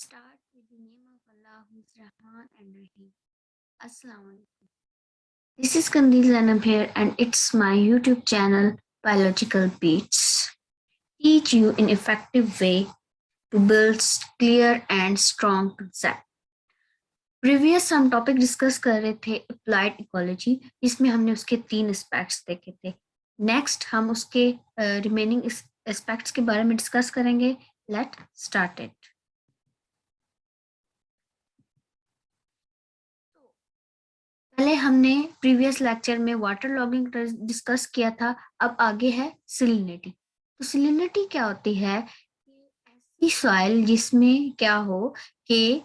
Start with the name of Allah who is Rahman and Rahim. Assalamu alaikum. This is Kandil Zanab here and it's my YouTube channel Biological Beats. Teach you an effective way to build clear and strong concept. Previous हम topic discuss कर रहे थे applied ecology, जिसमें हमने उसके 3 aspects देखे थे. Next हम उसके रिमेनिंग एस्पेक्ट्स के बारे में डिस्कस करेंगे. Let start it. पहले हमने प्रीवियस लेक्चर में वाटर लॉगिंग डिस्कस किया था. अब आगे है सैलिनिटी. तो सैलिनिटी क्या होती है? ऐसी सॉइल जिसमें क्या हो कि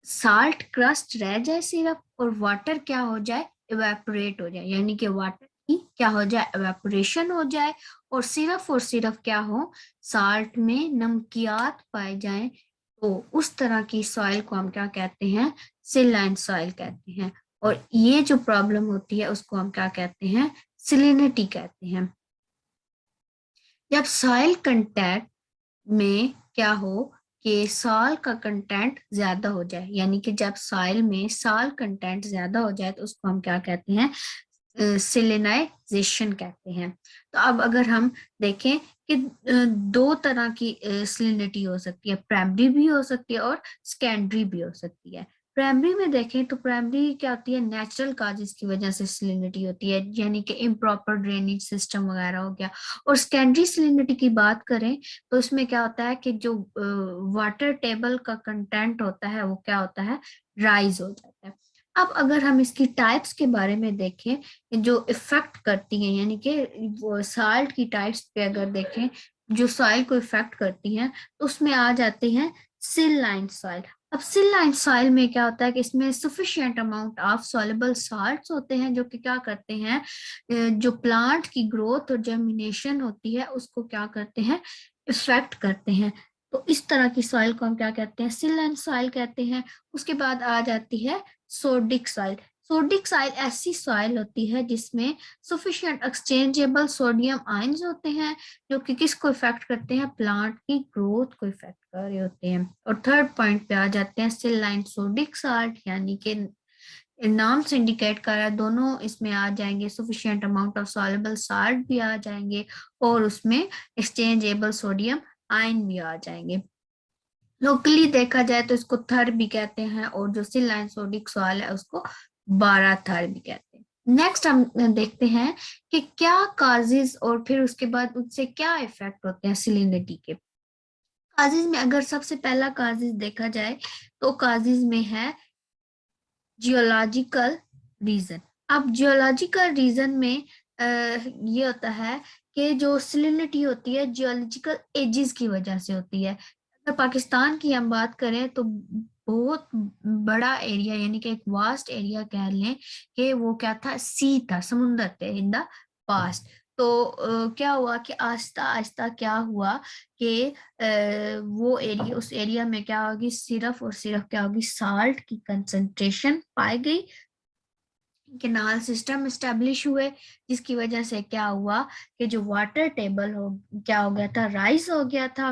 साल्ट क्रस्ट रह जाए सिर्फ और वाटर क्या हो जाए, इवेपोरेट हो जाए, यानी कि वाटर की क्या हो जाए, इवेपोरेशन हो जाए और सिर्फ क्या हो, साल्ट में नमकियात पाए जाए. तो उस तरह की सॉइल को हम क्या कहते हैं? सैलिनाइन सॉइल कहते हैं. और ये जो प्रॉब्लम होती है उसको हम क्या कहते हैं? सैलिनिटी कहते हैं. जब सॉइल कंटेंट में क्या हो कि सॉल का कंटेंट ज्यादा हो जाए, यानी कि जब सॉइल में सॉल कंटेंट ज्यादा हो जाए तो उसको हम क्या कहते हैं? सैलिनाइजेशन कहते हैं. तो अब अगर हम देखें कि दो तरह की सैलिनिटी हो सकती है, प्राइमरी भी हो सकती है और सेकेंडरी भी हो सकती है. प्राइमरी में देखें तो प्राइमरी क्या होती है? नेचुरल काजेस की वजह से सैलिनिटी होती है, यानी कि इम्प्रॉपर ड्रेनेज सिस्टम वगैरह हो गया. और सेकेंडरी सैलिनिटी की बात करें तो इसमें क्या होता है कि जो वाटर टेबल का कंटेंट होता है वो क्या होता है? राइज हो जाता है. अब अगर हम इसकी टाइप्स के बारे में देखें जो इफेक्ट करती हैं, यानी कि साल्ट की टाइप्स पे अगर देखें जो सॉइल को इफेक्ट करती हैं, तो उसमें आ जाते हैं सिललाइन सॉइल. अब सिललाइन सॉइल में क्या होता है कि इसमें sufficient amount of soluble salts होते हैं जो कि क्या करते हैं, जो प्लांट की ग्रोथ और जर्मिनेशन होती है उसको क्या करते हैं? इफेक्ट करते हैं. तो इस तरह की सॉइल को हम क्या कहते हैं? सिललाइन सॉइल कहते हैं. उसके बाद आ जाती है सोडिक सॉइल. सोडिक सॉइल ऐसी सॉइल होती है जिसमें सफिशिएंट एक्सचेंजेबल सोडियम आयंस होते हैं जो कि किसको इफेक्ट करते हैं? प्लांट की ग्रोथ को इफेक्ट कर रहे होते हैं. और थर्ड पॉइंट पे आ जाते हैं सेलाइन सोडिक साल्ट, यानी कि नाम से इंडिकेट कर रहा है, दोनों इसमें आ जाएंगे. Sufficient amount of soluble salt भी आ जाएंगे और उसमें एक्सचेंजेबल सोडियम आयन भी आ जाएंगे. लोकली देखा जाए तो इसको थर भी कहते हैं और जो सिलाइन सोडिक सॉइल है उसको 12 थर भी कहते हैं. नेक्स्ट हम देखते हैं कि क्या काजेज और फिर उसके बाद उससे क्या इफेक्ट होते हैं सैलिनिटी के. काजेज में अगर सबसे पहला काजेज देखा जाए तो काजेज में है जियोलॉजिकल रीजन. अब जियोलॉजिकल रीजन में ये होता है कि जो सैलिनिटी होती है जियोलॉजिकल एजेस की वजह से होती है. अगर पाकिस्तान की हम बात करें तो बहुत बड़ा एरिया, यानी कि एक वास्ट एरिया कह लें कि वो क्या था? सी था, समुंदर थे इन द पास्ट. तो क्या हुआ कि आस्ता आस्ता क्या हुआ कि वो एरिया, उस एरिया में क्या होगी? सिर्फ और सिर्फ क्या होगी? साल्ट की कंसंट्रेशन पाई गई. कैनाल सिस्टम स्टेब्लिश हुए जिसकी वजह से क्या हुआ कि जो वाटर टेबल हो क्या हो गया था? राइज हो गया था.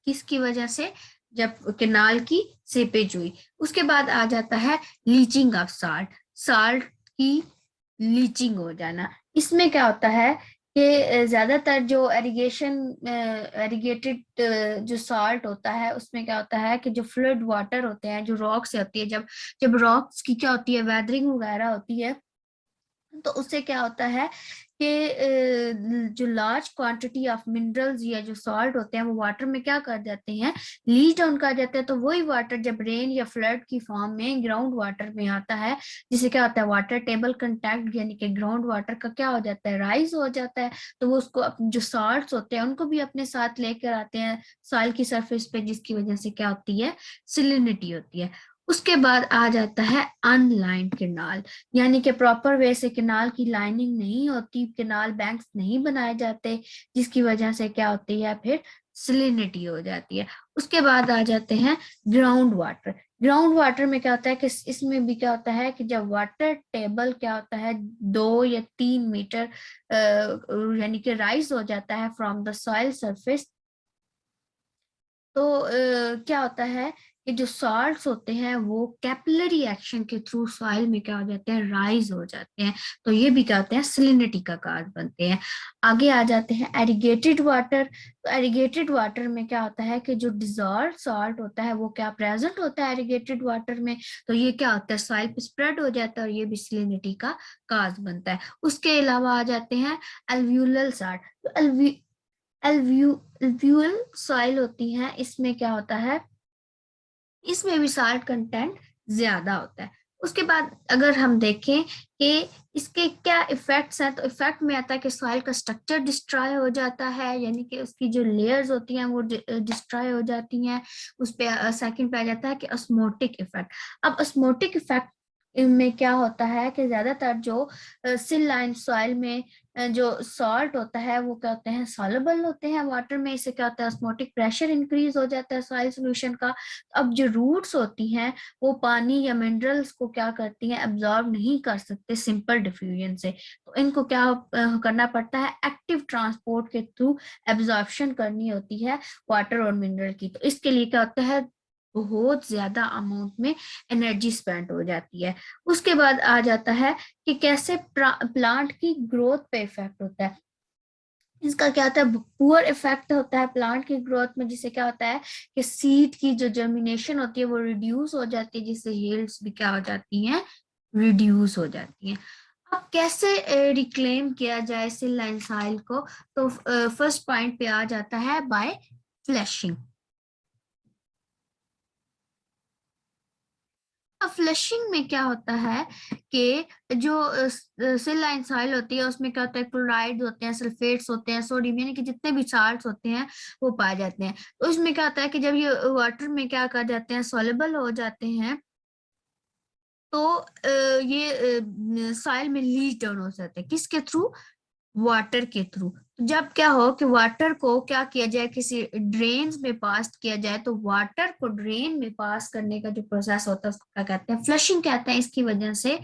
किसकी वजह से? जब कैनाल की सेपेज हुई. उसके बाद आ जाता है लीचिंग ऑफ साल्ट. साल्ट की लीचिंग हो जाना. इसमें क्या होता है कि ज्यादातर जो एरिगेटेड जो सॉल्ट होता है उसमें क्या होता है कि जो फ्लड वाटर होते हैं जो रॉक से होती है, जब जब रॉक्स की क्या होती है? वेदरिंग वगैरह होती है, तो उससे क्या होता है कि जो लार्ज क्वांटिटी ऑफ मिनरल्स या जो सॉल्ट होते हैं वो वाटर में क्या कर जाते हैं? लीच डाउन कर जाते हैं. तो वही वाटर जब रेन या फ्लड की फॉर्म में ग्राउंड वाटर में आता है, जिससे क्या होता है? वाटर टेबल कंटैक्ट, यानी कि ग्राउंड वाटर का क्या हो जाता है? राइज हो जाता है. तो वो उसको जो सॉल्ट्स होते हैं उनको भी अपने साथ लेकर आते हैं सॉइल की सरफेस पे, जिसकी वजह से क्या होती है? सैलिनिटी होती है. उसके बाद आ जाता है अनलाइंड कैनाल, यानी कि प्रॉपर वे से कैनाल की लाइनिंग नहीं होती, कैनाल बैंक्स नहीं बनाए जाते, जिसकी वजह से क्या होती है? फिर सैलिनिटी हो जाती है. उसके बाद आ जाते हैं ग्राउंड वाटर. ग्राउंड वाटर में क्या होता है कि इसमें भी क्या होता है कि जब वाटर टेबल क्या होता है 2 या 3 मीटर यानी कि राइज हो जाता है फ्रॉम द सॉइल सरफेस, तो क्या होता है कि जो सॉल्ट्स होते हैं वो कैपिलरी एक्शन के थ्रू सॉइल में क्या हो जाते हैं, राइज हो जाते हैं। तो ये भी क्या होते हैं, सलिनिटी का कार्य बनते हैं। आगे आ जाते हैं एरिगेटेड वाटर। तो एरिगेटेड वाटर में क्या होता है कि जो डिजॉल्व सॉल्ट होता है वो क्या प्रेजेंट होता है एरिगेटेड वाटर में। तो ये क्या होता है, सॉइल पे स्प्रेड हो जाता है और ये भी सलिनिटी का काज बनता है। उसके अलावा आ जाते हैं एल्व्यूलल सॉल्ट। तो एल्व्यूल सॉइल होती हैं, इसमें क्या होता है, इसमें भी साल्ट कंटेंट ज्यादा होता है। उसके बाद अगर हम देखें कि इसके क्या इफेक्ट्स हैं, तो इफेक्ट में आता है कि सॉइल का स्ट्रक्चर डिस्ट्रॉय हो जाता है, यानी कि उसकी जो लेयर्स होती हैं वो डिस्ट्रॉय हो जाती हैं। उस पे सेकंड पे आ जाता है कि ऑस्मोटिक इफेक्ट। अब ऑस्मोटिक इफेक्ट में क्या होता है कि ज्यादातर जो सिल लाइन सॉइल में जो सॉल्ट होता है वो क्या होते हैं, सॉल्युबल होते हैं वाटर में। इससे क्या होता है, ऑस्मोटिक प्रेशर इंक्रीज हो जाता है सॉइल सोल्यूशन का। अब जो रूट्स होती हैं वो पानी या मिनरल्स को क्या करती हैं, एब्जॉर्ब नहीं कर सकते सिंपल डिफ्यूजन से। तो इनको क्या करना पड़ता है, एक्टिव ट्रांसपोर्ट के थ्रू एब्जॉर्प्शन करनी होती है वाटर और मिनरल की। तो इसके लिए क्या होता है, बहुत ज्यादा अमाउंट में एनर्जी स्पेंड हो जाती है। उसके बाद आ जाता है कि कैसे प्लांट की ग्रोथ पे इफेक्ट होता है। इसका क्या होता है, पुअर इफेक्ट होता है प्लांट की ग्रोथ में, जिससे क्या होता है कि सीड की जो जर्मिनेशन होती है वो रिड्यूस हो जाती है, जिससे यील्ड्स भी क्या हो जाती हैं, रिड्यूस हो जाती हैं। अब कैसे रिक्लेम किया जाए सिल लाइन सॉइल को, तो फर्स्ट पॉइंट पे आ जाता है बाय फ्लैशिंग। अब फ्लशिंग में क्या होता है कि जो सिल लाइन सॉइल होती है उसमें क्या होता है, क्लोराइड होते हैं, सल्फेट्स होते हैं, सोडियम, यानी कि जितने भी साल्ट्स होते हैं वो पाए जाते हैं। तो इसमें क्या होता है कि जब ये वाटर में क्या कर जाते हैं, सॉल्युबल हो जाते हैं, तो ये सॉइल में लीच डाउन हो जाते हैं, किसके थ्रू, वाटर के थ्रू। जब क्या हो कि वाटर को क्या किया जाए, किसी ड्रेन्स में पास किया जाए, तो वाटर को ड्रेन में पास करने का जो प्रोसेस होता है उसको क्या कहते हैं, फ्लशिंग कहते हैं। इसकी वजह से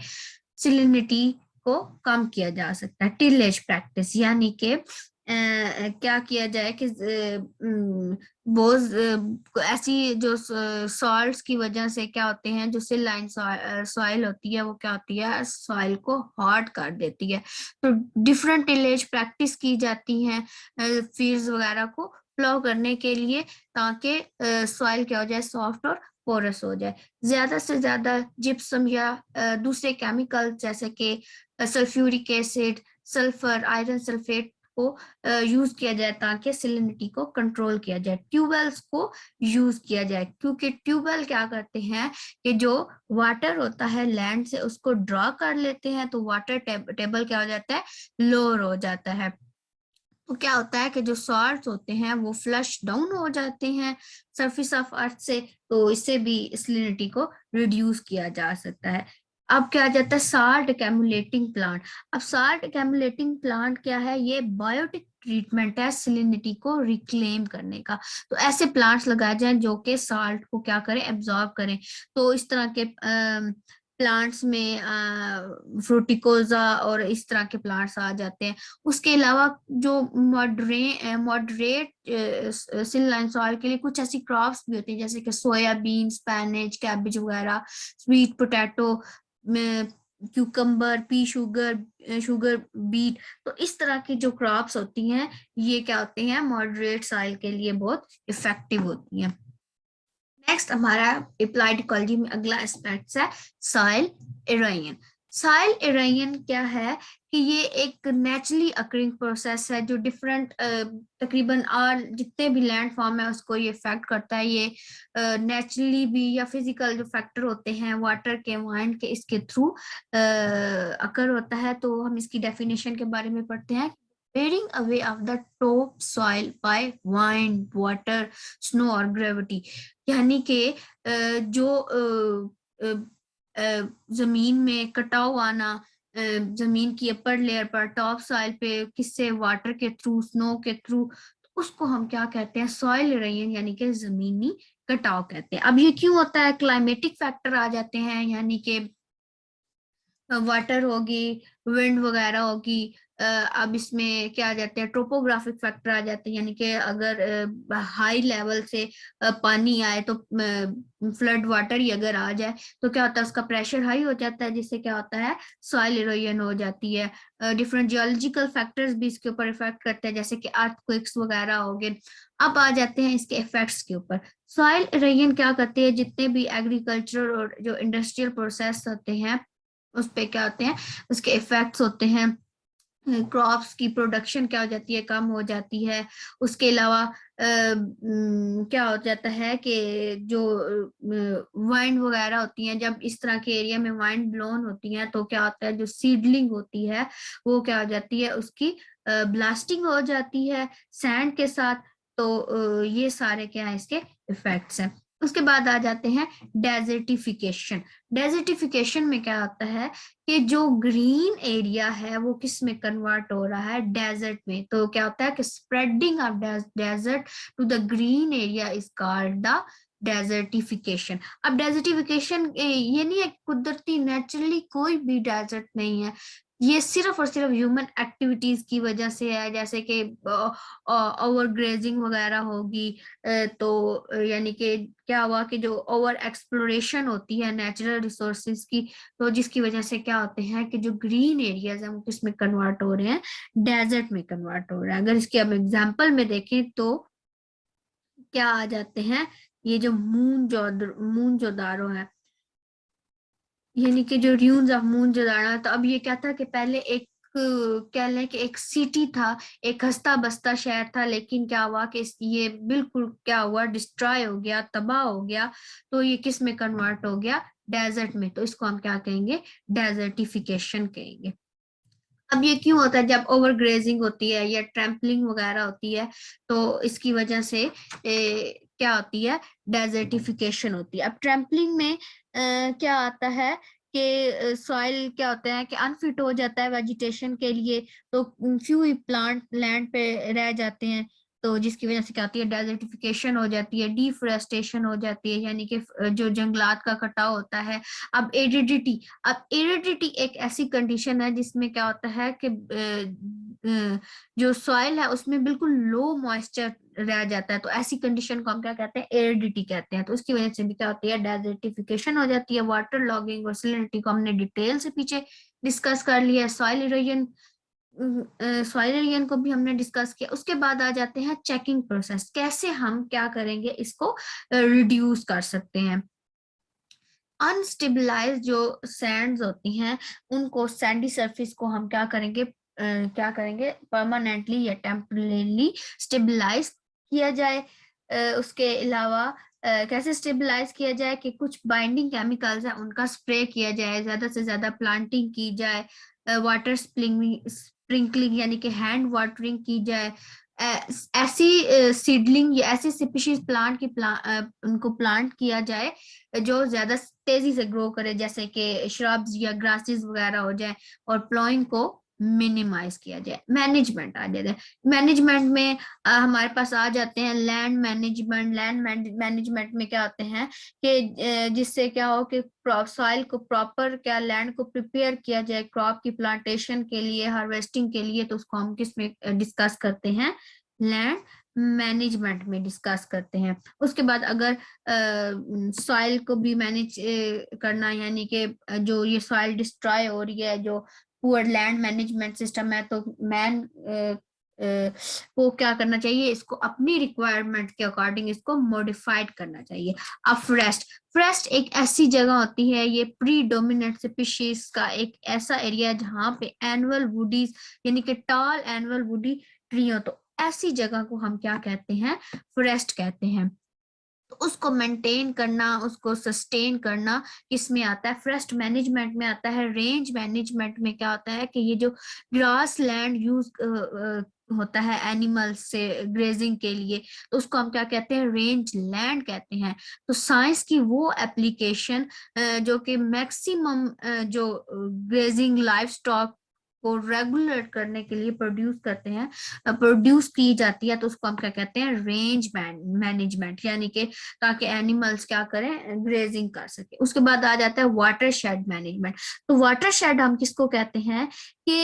सिलिनिटी को कम किया जा सकता है। टिलेज प्रैक्टिस यानी कि क्या किया जाए कि वो ऐसी जो सॉल्ट्स की वजह से क्या होते हैं, जो सिल लाइन सॉइल होती है वो क्या होती है, सॉइल को हार्ड कर देती है। तो डिफरेंट टिलेज प्रैक्टिस की जाती हैं फील्ड्स वगैरह को प्लो करने के लिए, ताकि सॉइल क्या हो जाए, सॉफ्ट और पोरस हो जाए। ज्यादा से ज्यादा जिप्सम या दूसरे केमिकल जैसे कि sulphuric acid, sulphur, iron sulphate को यूज किया जाए ताकि सिलिनिटी को कंट्रोल किया जाए। ट्यूबवेल्स को यूज किया जाए, क्योंकि ट्यूबवेल क्या करते हैं कि जो वाटर होता है लैंड से उसको ड्रॉ कर लेते हैं, तो वाटर टेबल क्या हो जाता है, लोअर हो जाता है। तो क्या होता है कि जो सॉल्ट्स होते हैं वो फ्लश डाउन हो जाते हैं सरफेस ऑफ अर्थ से। तो इससे भी सलिनिटी को रिड्यूस किया जा सकता है। अब क्या आ जाता है, साल्ट एक्यूमुलेटिंग प्लांट। अब साल्ट एक्यूमुलेटिंग प्लांट क्या है, ये बायोटिक ट्रीटमेंट है सलिनिटी को रिक्लेम करने का। तो ऐसे प्लांट्स लगाए जाएं जो कि साल्ट को क्या करें, एब्जॉर्ब करें। तो इस तरह के प्लांट्स में फ्रूटिकोजा और इस तरह के प्लांट्स आ जाते हैं। उसके अलावा जो मॉडरेट सिल लाइन सॉइल के लिए कुछ ऐसी क्रॉप्स भी होती हैं, जैसे कि सोयाबीन, स्पैनिश, कैबेज वगैरह, sweet potato, cucumber, P sugar, sugar beet. तो इस तरह की जो क्रॉप्स होती हैं ये क्या होती हैं, मॉडरेट सॉइल के लिए बहुत इफेक्टिव होती हैं। नेक्स्ट हमारा अप्लाइड इकोलॉजी में अगला एस्पेक्ट है सॉइल इरोजन। सॉइल इरोजन क्या है कि ये एक नेचुरली अकरिंग प्रोसेस है जो डिफरेंट तकरीबन और जितने भी लैंड फॉर्म है उसको ये इफेक्ट करता है। ये नेचुरली भी या फिजिकल जो फैक्टर होते हैं वाटर के, वाइंड के, इसके थ्रू अकर होता है। तो हम इसकी डेफिनेशन के बारे में पढ़ते हैं। Wearing away of the top soil by wind, water, snow और gravity। यानी कि जो जमीन में कटाव आना, जमीन की अपर लेयर पर टॉप सॉइल पे किससे, वाटर के थ्रू, स्नो के थ्रू, उसको हम क्या कहते हैं, सॉइल इरोजन यानी कि जमीनी कटाव कहते हैं। अब ये क्यों होता है, क्लाइमेटिक फैक्टर आ जाते हैं, यानी कि वाटर होगी, विंड वगैरह होगी, अब इसमें क्या आ जाते हैं, ट्रोपोग्राफिक फैक्टर आ जाते हैं, यानी कि अगर हाई लेवल से पानी आए तो फ्लड वाटर ही अगर आ जाए तो क्या होता है, उसका प्रेशर हाई हो जाता है, जिससे क्या होता है, सॉइल इरोजन हो जाती है। डिफरेंट जियोलॉजिकल फैक्टर्स भी इसके ऊपर इफेक्ट करते हैं, जैसे कि अर्थक्वेक्स वगैरह हो गए। अब आ जाते हैं इसके इफेक्ट्स के ऊपर। सॉइल इरोजन क्या करती है, जितने भी एग्रीकल्चर और जो इंडस्ट्रियल प्रोसेस होते हैं उस पे क्या होते हैं, उसके इफेक्ट्स होते हैं। क्रॉप्स की प्रोडक्शन क्या हो जाती है, कम हो जाती है। उसके अलावा क्या हो जाता है कि जो वाइंड वगैरह होती हैं, जब इस तरह के एरिया में वाइंड ब्लोन होती हैं तो क्या होता है, जो सीडलिंग होती है वो क्या हो जाती है, उसकी ब्लास्टिंग हो जाती है सैंड के साथ। तो ये सारे क्या है, इसके इफेक्ट्स हैं। उसके बाद आ जाते हैं डेजर्टिफिकेशन। डेजर्टिफिकेशन में क्या होता है कि जो ग्रीन एरिया है वो किस में कन्वर्ट हो रहा है, डेजर्ट में। तो क्या होता है कि spreading of desert to the green area is called the desertification. अब डेजर्टिफिकेशन ये नहीं है कुदरती नेचुरली कोई भी डेजर्ट नहीं है, ये सिर्फ और सिर्फ ह्यूमन एक्टिविटीज की वजह से है, जैसे कि ओवर ग्रेजिंग वगैरह होगी। तो यानी कि क्या हुआ कि जो ओवर एक्सप्लोरेशन होती है नेचुरल रिसोर्सेज की, तो जिसकी वजह से क्या होते हैं कि जो ग्रीन एरियाज हैं वो किसमें कन्वर्ट हो रहे हैं, डेजर्ट में कन्वर्ट हो रहे हैं। अगर इसके हम एग्जांपल में देखें तो क्या आ जाते हैं, ये जो मून जोदारो है, यानी कि जो ड्यून्स ऑफ मून जोदारो है। तो अब ये क्या था कि पहले एक कह लें कि एक सिटी था, एक हंसता बसता शहर था, लेकिन क्या हुआ कि ये बिल्कुल क्या हुआ, डिस्ट्रॉय हो गया, तबाह हो गया। तो ये किस में कन्वर्ट हो गया, डेजर्ट में। तो इसको हम क्या कहेंगे, डेजर्टिफिकेशन कहेंगे। अब ये क्यों होता है, जब ओवर ग्रेजिंग होती है या ट्रैम्पलिंग वगैरह होती है तो इसकी वजह से क्या होती है, डेजर्टिफिकेशन होती है। अब ट्रैम्पलिंग में क्या आता है कि सॉइल क्या होता है कि अनफिट हो जाता है वेजिटेशन के लिए, तो फ्यू ही प्लांट लैंड पे रह जाते हैं। तो जिसकी वजह से क्या होती है, डेजर्टिफिकेशन हो जाती है, डिफोरेस्टेशन हो जाती है, यानी कि जो जंगलात का कटाव होता है। अब एरिडिटी, अब एरिडिटी एक ऐसी कंडीशन है जिसमें क्या होता है कि जो सॉइल है उसमें बिल्कुल लो मॉइस्चर रह जाता है, तो ऐसी कंडीशन को हम क्या कहते हैं, एरिडिटी कहते हैं। तो उसकी वजह से भी क्या होती है, डेजर्टिफिकेशन हो जाती है। वाटर लॉगिंग और सैलिनिटी को हमने डिटेल से पीछे डिस्कस कर लिया। सॉइल इरोजन, सॉइल इरोजन को भी हमने डिस्कस किया। उसके बाद आ जाते हैं चेकिंग प्रोसेस, कैसे हम क्या करेंगे, इसको रिड्यूस कर सकते हैं। अनस्टेबलाइज जो सैंड्स होती हैं उनको, सैंडी सरफेस को हम क्या करेंगे, क्या करेंगे, परमानेंटली या टेम्परेली स्टेबलाइज किया जाए। उसके अलावा कैसे स्टेबलाइज किया जाए कि कुछ बाइंडिंग केमिकल्स हैं उनका स्प्रे किया जाए, ज्यादा से ज्यादा प्लांटिंग की जाए, वाटर स्प्रिंकलिंग यानी कि हैंड वाटरिंग की जाए। ऐसी सीडलिंग या ऐसी स्पीशीज प्लांट की उनको प्लांट किया जाए जो ज्यादा तेजी से ग्रो करे, जैसे कि श्रब्स या ग्रासेस वगैरह हो जाए, और प्लॉइंग को मिनिमाइज किया जाए। मैनेजमेंट आ जाए, मैनेजमेंट में हमारे पास आ जाते हैं लैंड मैनेजमेंट। लैंड मैनेजमेंट में क्या होते हैं कि जिससे क्या हो कि सॉइल को प्रॉपर, क्या लैंड को प्रिपेयर किया जाए क्रॉप की प्लांटेशन के लिए, हार्वेस्टिंग के लिए। तो उसको हम किस में डिस्कस करते हैं, लैंड मैनेजमेंट में डिस्कस करते हैं। उसके बाद अगर सॉइल को भी मैनेज करना, यानी कि जो ये सॉइल डिस्ट्रॉय हो रही है, जो पुअर लैंड मैनेजमेंट सिस्टम है, तो मैन को क्या करना चाहिए, इसको अपनी रिक्वायरमेंट के अकॉर्डिंग इसको मॉडिफाइड करना चाहिए। अब फॉरेस्ट एक ऐसी जगह होती है, ये प्री डोमिनेंट स्पीशीज का एक ऐसा एरिया है जहाँ पे एनुअल वुडीज यानी कि टॉल एनुअल वुडी ट्री हो। तो ऐसी जगह को हम क्या कहते हैं, फॉरेस्ट कहते हैं। तो उसको मेंटेन करना, उसको सस्टेन करना किसमें आता है, फॉरेस्ट मैनेजमेंट में आता है। रेंज मैनेजमेंट में क्या होता है कि ये जो ग्रास लैंड यूज होता है एनिमल्स से ग्रेजिंग के लिए, तो उसको हम क्या कहते हैं, रेंज लैंड कहते हैं। तो साइंस की वो एप्लीकेशन जो कि मैक्सिमम जो ग्रेजिंग लाइव स्टॉक को रेगुलेट करने के लिए प्रोड्यूस करते हैं, प्रोड्यूस की जाती है, तो उसको हम क्या कहते हैं, रेंज मैनेजमेंट, यानी कि ताकि एनिमल्स क्या करें, ग्रेजिंग कर सके। उसके बाद आ जाता है वाटर शेड मैनेजमेंट। तो वाटर शेड हम किसको कहते हैं कि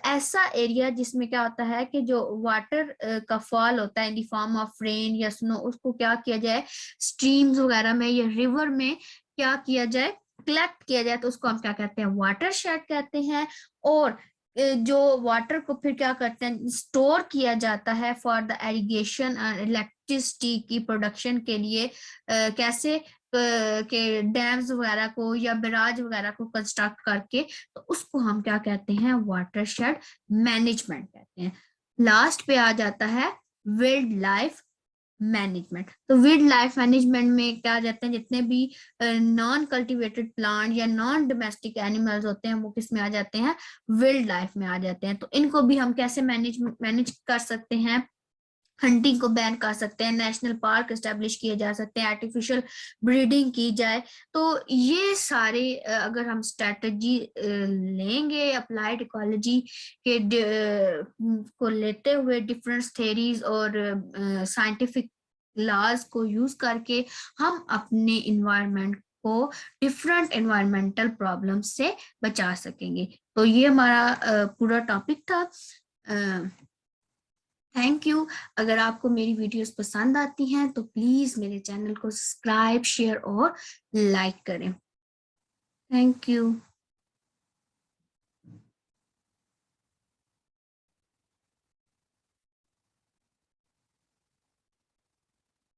ऐसा एरिया जिसमें क्या होता है कि जो वाटर का फॉल होता है in the form of rain या स्नो, उसको क्या किया जाए, स्ट्रीम्स वगैरह में या रिवर में क्या किया जाए, कलेक्ट किया जाए, तो उसको हम क्या कहते हैं, वाटर शेड कहते हैं। और जो वाटर को फिर क्या करते हैं, स्टोर किया जाता है फॉर द एरिगेशन इलेक्ट्रिसिटी की प्रोडक्शन के लिए, कैसे के डैम्स वगैरह को या बैराज वगैरह को कंस्ट्रक्ट करके, तो उसको हम क्या कहते हैं, वाटर शेड मैनेजमेंट कहते हैं। लास्ट पे आ जाता है वाइल्ड लाइफ मैनेजमेंट। तो वाइल्ड लाइफ मैनेजमेंट में क्या आ जाते हैं, जितने भी नॉन कल्टीवेटेड प्लांट या नॉन डोमेस्टिक एनिमल्स होते हैं वो किस में आ जाते हैं, वाइल्ड लाइफ में आ जाते हैं। तो इनको भी हम कैसे मैनेज कर सकते हैं, हंटिंग को बैन कर सकते हैं, नेशनल पार्क एस्टेब्लिश किए जा सकते हैं, आर्टिफिशियल ब्रीडिंग की जाए। तो ये सारे अगर हम स्ट्रेटजी लेंगे अप्लाइड इकोलॉजी के को लेते हुए डिफरेंट थेरीज और साइंटिफिक लॉज को यूज करके, हम अपने इन्वायरमेंट को डिफरेंट एनवायरमेंटल प्रॉब्लम से बचा सकेंगे। तो ये हमारा पूरा टॉपिक था। Thank you. अगर आपको मेरी वीडियोस पसंद आती हैं तो प्लीज मेरे चैनल को सब्सक्राइब, शेयर और लाइक करें। Thank you.